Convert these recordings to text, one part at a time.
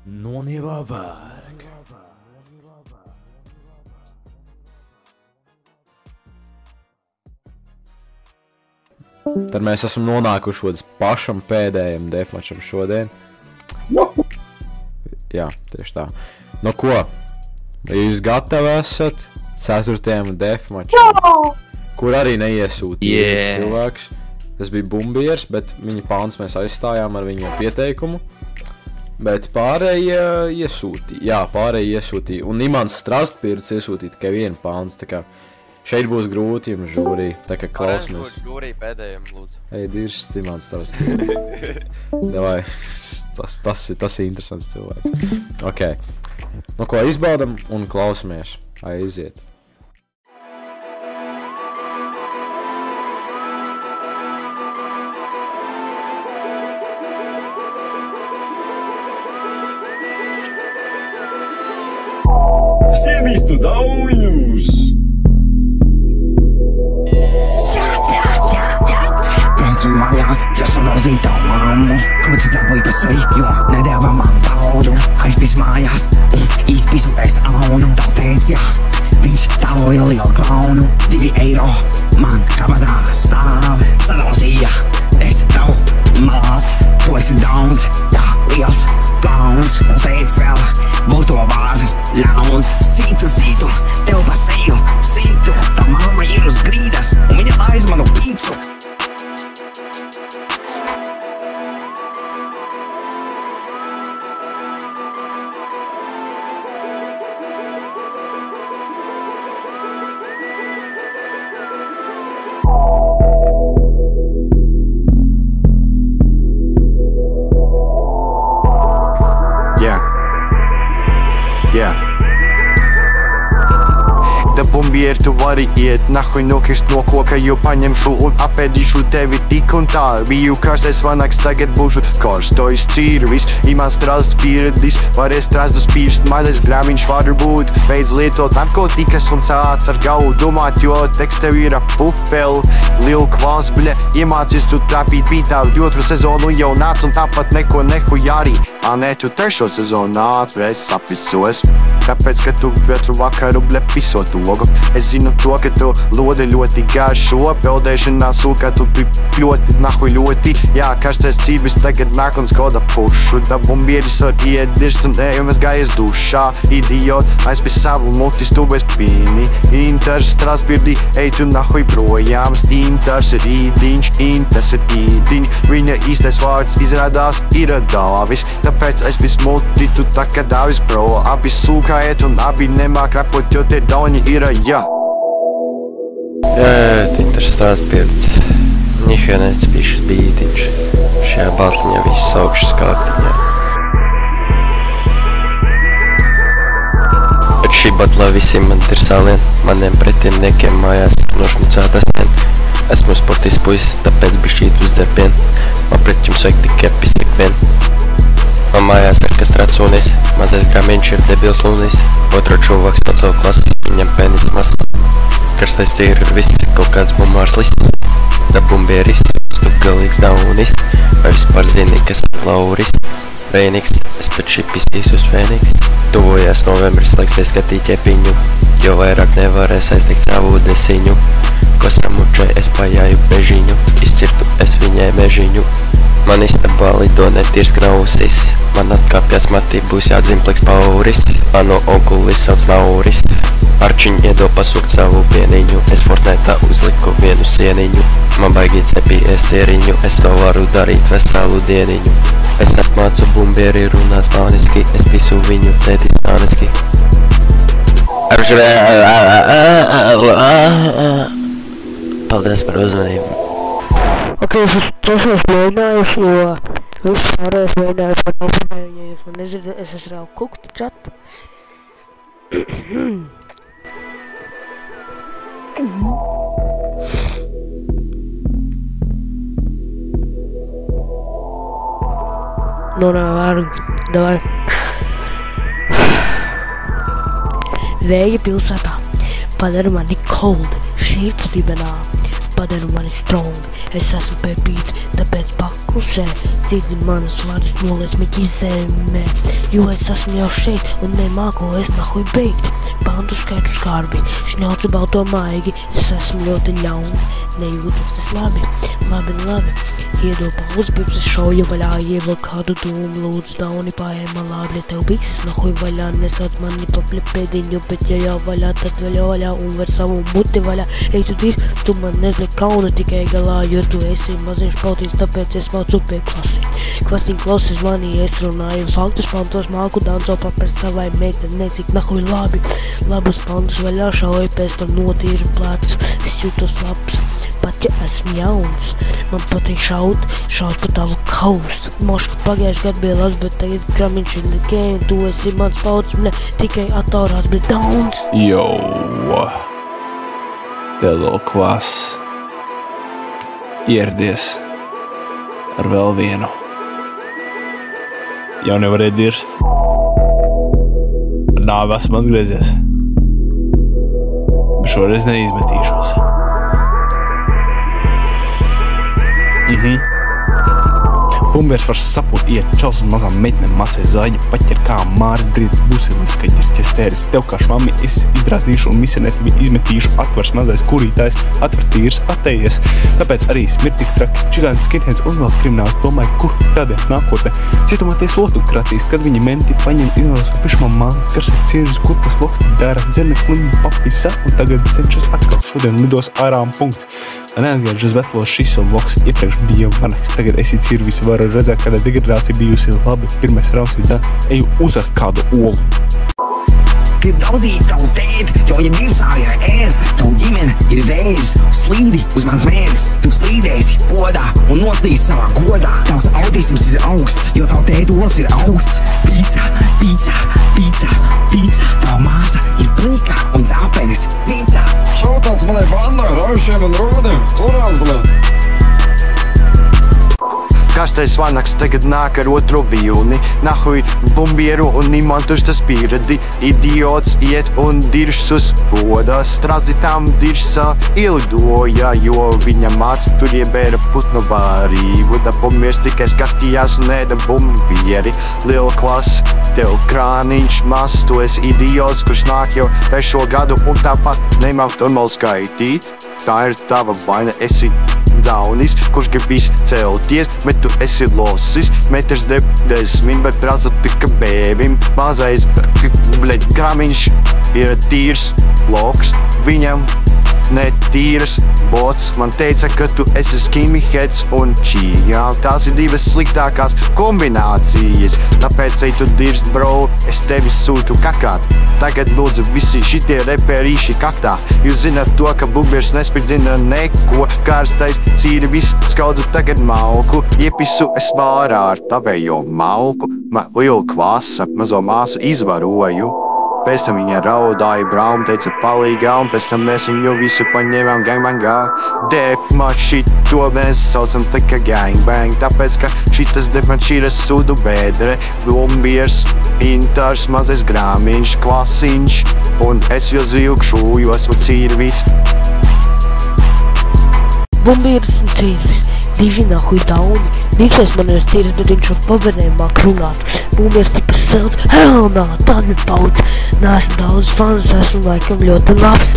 Noneva vērk. Tad mēs esam nonākuši līdz pašam pēdējam deathmatcham šodien. Jā, tieši tā. Nu ko? Vai jūs gatavi esat 4. deathmatcham? Kur arī neiesūtīja cilvēks. Tas bija Bumbieris, bet viņa pāns mēs aizstājām ar viņa pieteikumu. Bet pārējie iesūtīja. Jā, pārējie iesūtīja. Un Imants Strastpirds iesūtīja tikai vienu pāns. Tā kā šeit būs grūti jums žūrī. Tā kā klausamies. Žūrī pēdējiem, lūdzu. Ej, diršs Imants Strastpirds. Davai, tas ir interesants cilvēks. Ok. Nu ko, izbaudam un klausamies. Aiziet. Siedīstu daujus! Pēc mājās, ja salauzīju tavu mammu, ko tu dabūji pasai, jo nedēva man paudu. Aizpīs mājās, izpīsu es aunu, tā teic, jā, viņš tavoja lielu klaunu. 2 eiro man kabadā stāv, salauzīja, es tavu mās. Tu esi daudz, jā, liels klauns, un teic vēl, būtu to vārdu ļauns. Sītu, tev pa seju, sītu, tā mamma ir uz grīdas, un viņa laiz manu pīcu. Bumbieri, tu vari iet, nahuj nokirst no koka, jo paņemšu un apēdīšu tevi tik un tā. Biju karstais vanaks, tagad būšu karstais cirvis. Imants Strastpirdis, varēs Strazdus pirst, mazais grāmiņš var būt. Beidz lietot narkotikas un sāc ar galvu domāt, jo teksts tev ir pupel. Lielu kvals, bļa, iemācies tu trapīt pītā, 2. sezonu jau nāc un tāpat neko nehuj arī. Nē, tu 3. sezonu nāc, bet es sapisos. Tāpēc, ka tu vetru vakaru, bļa, pisot logu. Es zinu to, ka tu lodi ļoti garšo, peldēšanā sūkā tu ļoti nahuj ļoti. Jā, karstais cīvis tagad nāk un skoda pušu. Da bumbieris var iedirst un ejam es gājies dušā. Idiot, aizpēc savu mutis tu bez pīni. Inters Strastpirdi, ej tu nahuj projām. Stinters ir īdiņš, intas ir īdiņ. Viņa īstais vārds izrādās ir Dāvis. Tāpēc aizpēc muti tu tā kā Dāvis pro. Abi sūkā iet un abi nemāk rapot, jo tie dauni ir jā. Inters Strastpirds. Nihienēts bišas bītiņš. Šajā batliņā viss augšas kāktiņā. Bet šī batlā visiem man ir salien. Maniem pretimniekiem mājās ir nošmucētas vien. Esmu sportis puisis, tāpēc bišķīt uzdarbien. Man pret jums vajag tik kepis tik vien. Man mājās ir kas racūnis. Mazais grāmiņš ir debils lūnis. Otro čuvaks no savu klases, viņam penis mazs. Karstais tīri ir viss, kaut kāds bumārs lists. Da bumbieris, stupgalīgs daunis. Vai vispār zini, kas ir Lauris? Vēniks, es pat šipistīs uz Vēniks. Tuvojās novembris, laiks ieskatīt ķepiņu. Jo vairāk nevarēs aizteikt savu desiņu. Ko samučai es pajāju bežiņu. Izcirtu es viņai mežiņu. Man istabā lido netīrs krausis. Man atkāpjas matī būs jādzimpliks pauris. Mano onkulis sauc Nauris. Arčiņ iedo pasukt savu pieniņu. Es Fortnite'ā uzliku vienu sieniņu. Man baigi cepies cieriņu. Es to varu darīt veselu dieniņu. Es apmācu bumbieri runāt spāniski. Es pisu viņu tēti spāniski. Paldies par uzmanību. Ok, es esmu trešais mēģinājums, jo viss pārējais mēģinājums par nepamēju, ja jūs man nezirdat, es esmu vēl kuktu čatu. Nu, nā, vārgu, davai. Vēja pilsētā padara mani cold, šķirts dibenā. Padara mani strong, es esmu pepīt, tāpēc paklusē, dzirdi manas vārdus noliec mīgi zemē, jo es esmu jau šeit un nemāku es nahuj beigt. Pantu skaitu skarbi, šņaucu balto maigi, es esmu ļoti ļauns, nejūtos es labi, iedo pauz bibs, es šauju vaļā, ievelk kādu dūmu, lūdzu dauni paēm malā, bļa tev bikses nahuj vaļā, nesauc mani pa pļepēdiņu, bet ja jau vaļā, tad vēl jau vaļā, un var savu muti vaļā, ej tu dir, tu man nezliek kaunu tikai galā, jo tu esi maziņš pautīts, tāpēc es mācu pie klasi. Klasiņ klausies mani, es runāju, faktus pantos māku danco paprast savai meitene, cik nahuj labi, labus pantus vaļā šauju, pēc tam notīru plētus, es jūtos labs, pat ja esmu jauns. Man patīk šaut pa tavu kausu. Moška pagājuši gadu bija labs, bet tagad gramiņš in the game, tu esi mans paudzes, ne tikai attorās, bet downs. Yo, tev vēl kvās ieradies ar vēl vienu. Jau nevarēja dirst. Ar nāvi esmu atgriezies. Bet šoreiz neizmetīšos. Bumbieris var sapūt iet čals un mazām meitnēm masē zaļi, paķer kā Māris Brīdis būsilis, ka ķers tēris. Tev kā švami es izdrazīšu un misenēt vi izmetīšu, atvars mazais kurītājs, atver tīrs, atējies. Tāpēc arī smirtik traki, čigāni skinheads un vēl krimināls domāja, kur tādiem nākotnē. Cietumā tie slotu kratīs, kad viņi menti paņem ignoros pišmā man, karsies cieris, kur tas lokti dara, zerne klimi papisa un tagad cenšas atkal šodien lidos ārām punkts. Neatgriežas vetlos šis jau loks, iepriekš bija vanaks, tagad esi cirvis, varu redzēt, kāda degradācija bijusi labi. Pirmais rauks ir tā, eju uzast kādu olu. Grib daudzīt tavu tēti, jo ja dirsā ir ērts, tavu ģimene ir vējs, slīdi uz mans mērķis, tu slīdēsi podā un noslīsi savā godā. Tavs autisms ir augsts, jo tavu tēti ols ir augsts. Pīca, tava māsa ir plīka un zāpenis vītā. Šautāts manai bandai, raušiem un rodiem, turās, blēd. Kastais vanaks tagad nāk ar otro vilni, nahuj bumbieru un imantus tas pieredi, idiots iet un diršs uz poda, strazitām diršsā ildoja, jo viņa māc tur iebēra putnu barību, da bumbiers tikai skatījās un ēda bumbieri. Liela klas, tev krāniņš mas, tu esi idiots, kurš nāk jau pēšo gadu un tāpat nemāk normāli skaitīt. Tā ir tava vaina, esi daunis, kurš gribīs celties, bet tu esi losis, metrs 90, bet prasa tika bēbim. Mazais, gramiņš ir tīrs loks, viņam netīras bots. Man teica, ka tu esi skinheads un čīgāls. Tās ir divas sliktākās kombinācijas, tāpēc ej tu dirst, bro, es tevi sūtu kakāt. Tagad lūdzu visi šitie reperīši kaktā. Jūs zināt to, ka bumbieris nespridzina neko, karstais cīrvis skaudzu tagad mauku. Iepisu es vārā ar tavējo mauku, lielu kvasa, mazo māsu izvaroju. Pēc tam viņa raudāja, Braum teica palīgā, un pēc tam mēs viņu visu paņēmām gangbangā. Deathmatch šito mēs saucam tā kā gangbang, tāpēc, ka šitas deathmatch ir sudu bēdre, bumbieris, intars, mazais grāmiņš, klasiņš, un es jau zvilkšu, jo esmu cīrvis. Bumbieris un cīrvis, divi nahuj dauni, Ničais man ir cīrvis, bet viņš ar paverēm māk runāt. Bumbieris tika selts, hell nā, tad ir pauds. Neesmu daudz fans, esmu laikam ļoti labs.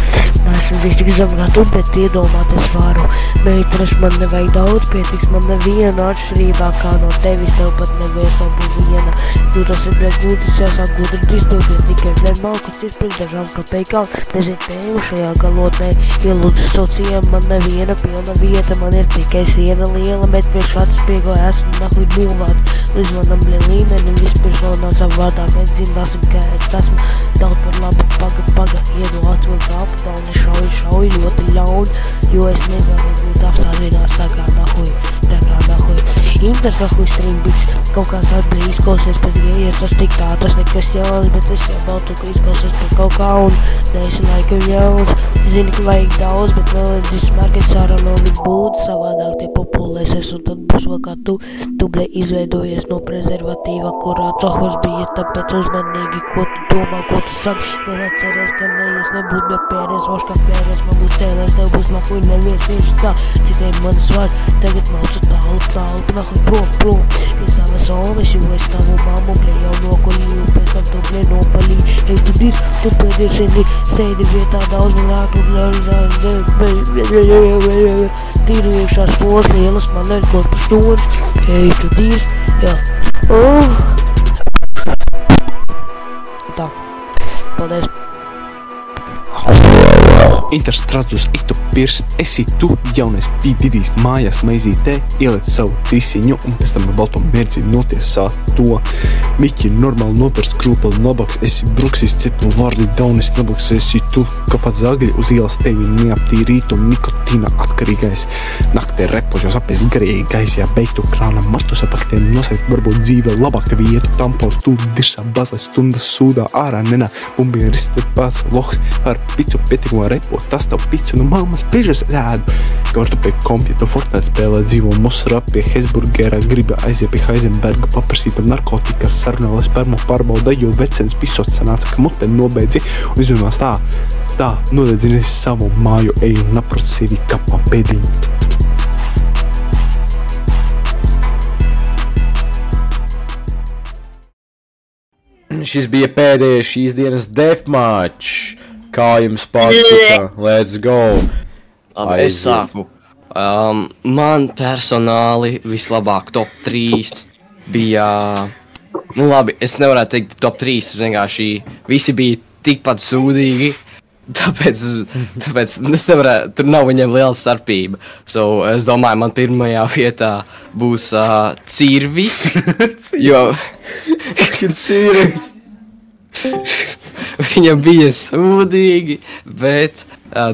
Neesmu viņš tik zem kā tu, bet iedomāties varu. Meitenes man nevajag daudz, pietiks man neviena atšķirībā kā no tevis, tev pat neviesa būs viena. Tu tas ir bļa gudrs, jāsāk gudri distoties, tikai bļa malkas izpriekš dažām kapeikām. Nezinu tēvu šajā galotnē, ielūdzu saucijiem, man neviena pilna vieta, man ir tikai siena liela, bet priekš acis prieko esmu nahuj būvāt. Līdz manam bļa līmenim vispirms nonāca vārdā, mēs zināsim, ka es esmu daudz par labu, paga, iedu atvilku aptā un šauju ļoti ļauni, jo es nevaru būt apsādinās tā kā nahuj. Inters nahuj stringbits, kaut kāds atbrīd izklausies pēc gēja, tas tik tā, tas nekas jauns, bet es jau bautu, ka izklausies pēc kaut kā un neesi laikam jauns. Zini, ka vajag daudz, bet vēl ir dismarkets ārā no viņa būtu, savādāk tie populēsies un tad būs vēl kā tu ble izveidojies no prezervatīva, kurā cohos bija, tāpēc uzmanīgi, ko tu domā, ko tu saki, neatceries, ka neies nebūt bez pēries, voš kā pēries, man būs tēlēs, tev būs nahuj nevies tieši tā, citiem manas vārds, tagad maucu tālu, nahuj prom, pie savas omes, jo es tavu mammu, ble jau nokolīju, pēc tam tu ble nopalīju, ej tu dis, tu pēdieršeni, sēdi vietā daudz nāk, tīrujušās pols, lielas man ir korpus šūns, ej tu dis, jā. Tā, paldies. Interstratus itu pirst, esi tu jaunais pīdidīs mājās maizītē, ieliec savu cīsiņu un pēc tam ar balto mērķi notiesā to. Miķi normāli nopērst krūpeli nabaks, esi bruksis ciplu vārdi daunis nabaks, esi tu, kāpēc zagļi uz ielas tevi neaptīrītu nikotīna atkarīgais. Naktē repošos apēc garīgais, ja beigtu krāna matus apaktiem nosaikt, varbūt dzīve labāk tevi ietu tampos, tu dirsā bazai stundas sūdā ārā nenā, bumbija ristēt pats lohs ar picu pietikumu repo, tas tavu picu no mammas biežas ēdu. Kamēr tu pie kompjeta Fortnite spēlē dzīvo musrā pie Hesburgera, gribi aiziet pie Heisenberga, paprasītam narkotikas sarunāli spermu pārbauda, jo vecens pisots sanāca, ka mute nobeidzi un izdomās tā, nodedzini savu māju, ej un naprot sevi kapā pēdiņu. Šis bija pēdējais šīs dienas deathmatch. Kā jums pārtika? Let's go! Labi, es sāku. Man personāli vislabāk top 3 bija... Nu labi, es nevarētu teikt top 3, vienkārši visi bija tikpat sūdīgi, tāpēc es nevarētu, tur nav viņiem liela starpība. So, es domāju, man pirmajā vietā būs Cirvis, jo... Cirvis! Viņam bija sūdīgi, bet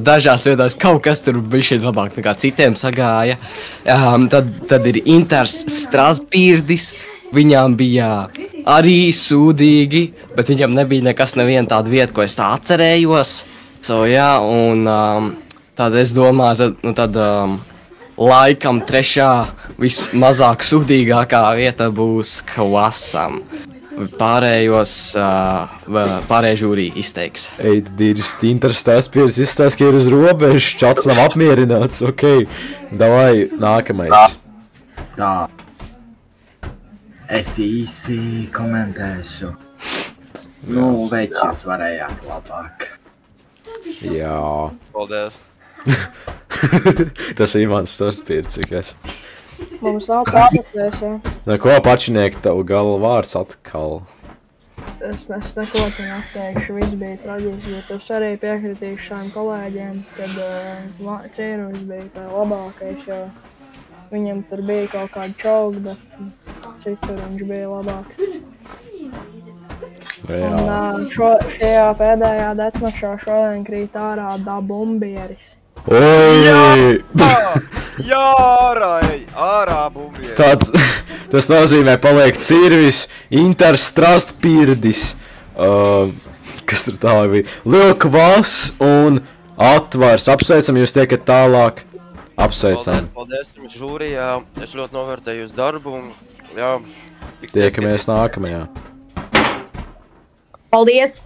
dažās vietās kaut kas tur bija labāk nekā citiem sagāja. Tad ir Inters Strasbirdis, viņām bija arī sūdīgi, bet viņam nebija neviena tāda vieta, ko es tā atcerējos. So, jā, un tad es domāju, tad laikam trešā vismazāk sūdīgākā vieta būs Kvasam. Pārējie žūrī izteiks. Ej, dirst, Inters Strasbirdis izstāst, ka ir uz robežas, čats nav apmierināts, ok. Davai, nākamais. Tā. Es īsi komentēšu. Nu, veči jūs varējāt labāk. Jā. Paldies. Tas ir mans Strasbirdis, kas. Mums nav pārmetēšā. Ko pačinieki tavu galvu vārds atkal? Es neko te neteikšu, viss bija traģiski, bet es arī piekritīšu šiem kolēģiem, kad Cirvis bija tā labākais, jo viņam tur bija kaut kāda čauga, bet citur viņš bija labāks. Un šajā pēdējā deathmatchā šodien krīt ārā Da Bumbieris. Oi! Jā, ārā bumbieris. Tas nozīmē paliek Cirvis, Inters Strasbirdis, kas tur tālāk bija, Lil Kvas un Atvars. Apsveicam, jūs tiekat tālāk. Apsveicam. Paldies jums žūrijā, es ļoti novērtēju jūs darbu un jā. Tiekamies nākamajā. Paldies!